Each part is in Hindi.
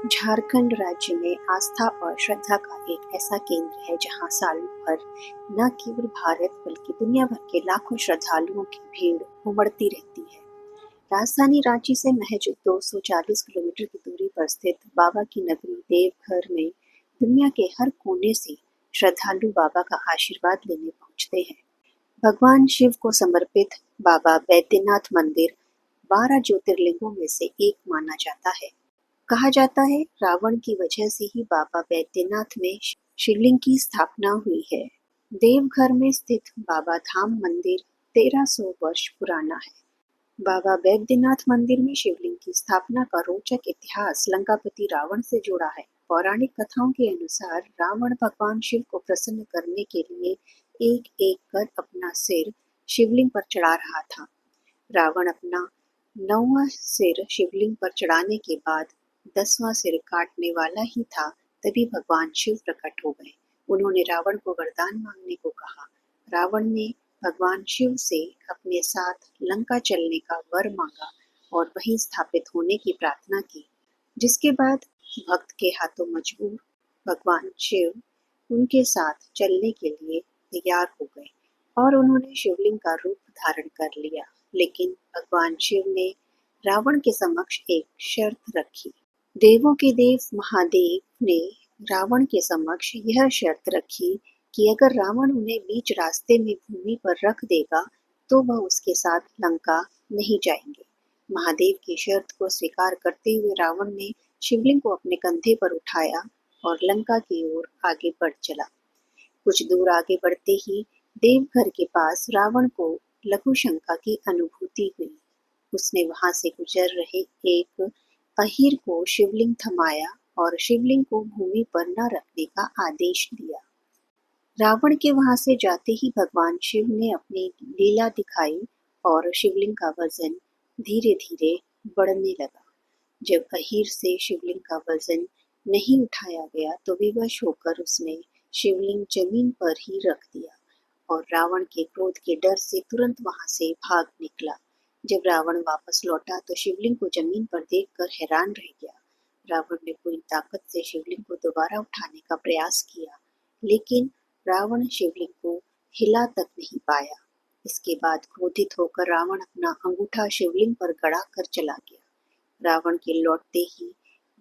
झारखंड राज्य में आस्था और श्रद्धा का एक ऐसा केंद्र है जहां सालों भर न केवल भारत बल्कि दुनिया भर के लाखों श्रद्धालुओं की भीड़ उमड़ती रहती है। राजधानी रांची से महज 240 किलोमीटर की दूरी पर स्थित बाबा की नगरी देवघर में दुनिया के हर कोने से श्रद्धालु बाबा का आशीर्वाद लेने पहुंचते हैं। भगवान शिव को समर्पित बाबा बैद्यनाथ मंदिर 12 ज्योतिर्लिंगों में से एक माना जाता है। कहा जाता है रावण की वजह से ही बाबा बैद्यनाथ में शिवलिंग की स्थापना हुई है। देवघर में स्थित बाबा धाम मंदिर 1300 वर्ष पुराना है। बाबा बैद्यनाथ मंदिर में शिवलिंग की स्थापना का रोचक इतिहास लंकापति रावण से जुड़ा है। पौराणिक कथाओं के अनुसार रावण भगवान शिव को प्रसन्न करने के लिए एक एक कर अपना सिर शिवलिंग पर चढ़ा रहा था। रावण अपना 9वां सिर शिवलिंग पर चढ़ाने के बाद 10वां सिर काटने वाला ही था, तभी भगवान शिव प्रकट हो गए। उन्होंने रावण को वरदान मांगने को कहा। रावण ने भगवान शिव से अपने साथ लंका चलने का वर मांगा और वहीं स्थापित होने की प्रार्थना की, जिसके बाद भक्त के हाथों मजबूर भगवान शिव उनके साथ चलने के लिए तैयार हो गए और उन्होंने शिवलिंग का रूप धारण कर लिया। लेकिन भगवान शिव ने रावण के समक्ष एक शर्त रखी। देवों के देव महादेव ने रावण के समक्ष यह शर्त रखी कि अगर रावण उन्हें बीच रास्ते में भूमि पर रख देगा तो वह उसके साथ लंका नहीं जाएंगे। महादेव की शर्त को स्वीकार करते हुए रावण ने शिवलिंग को अपने कंधे पर उठाया और लंका की ओर आगे बढ़ चला। कुछ दूर आगे बढ़ते ही देवघर के पास रावण को लघु शंका की अनुभूति हुई। उसने वहां से गुजर रहे एक अहीर को शिवलिंग थमाया और शिवलिंग को भूमि पर न रखने का आदेश दिया। रावण के वहां से जाते ही भगवान शिव ने अपनी लीला दिखाई और शिवलिंग का वजन धीरे धीरे बढ़ने लगा। जब अहीर से शिवलिंग का वजन नहीं उठाया गया तो विवश होकर उसने शिवलिंग जमीन पर ही रख दिया और रावण के क्रोध के डर से तुरंत वहां से भाग निकला। जब रावण वापस लौटा तो शिवलिंग को जमीन पर देखकर हैरान रह गया। रावण ने पूरी ताकत से शिवलिंग को दोबारा उठाने का प्रयास किया, लेकिन रावण शिवलिंग को हिला तक नहीं पाया। इसके बाद क्रोधित होकर रावण अपना अंगूठा शिवलिंग पर गड़ा कर चला गया। रावण के लौटते ही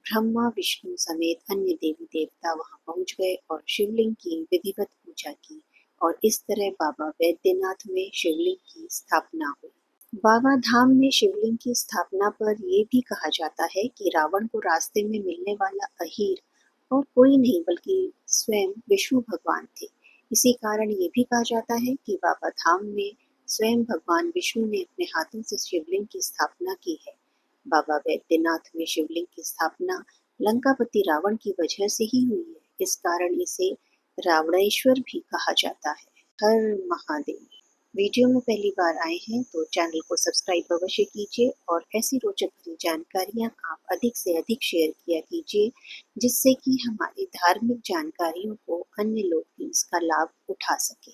ब्रह्मा विष्णु समेत अन्य देवी देवता वहां पहुंच गए और शिवलिंग की विधिवत पूजा की और इस तरह बाबा बैद्यनाथ में शिवलिंग की स्थापना हुई। बाबा धाम में शिवलिंग की स्थापना पर यह भी कहा जाता है कि रावण को रास्ते में मिलने वाला अहीर और कोई नहीं बल्कि स्वयं विष्णु भगवान थे। इसी कारण ये भी कहा जाता है कि बाबा धाम में स्वयं भगवान विष्णु ने अपने हाथों से शिवलिंग की स्थापना की है। बाबा बैद्यनाथ में शिवलिंग की स्थापना लंकापति रावण की वजह से ही हुई है। इस कारण इसे रावणेश्वर भी कहा जाता है। हर महादेव। वीडियो में पहली बार आए हैं तो चैनल को सब्सक्राइब अवश्य कीजिए और ऐसी रोचक भरी जानकारियां आप अधिक से अधिक शेयर किया कीजिए, जिससे कि हमारी धार्मिक जानकारियों को अन्य लोग भी इसका लाभ उठा सके।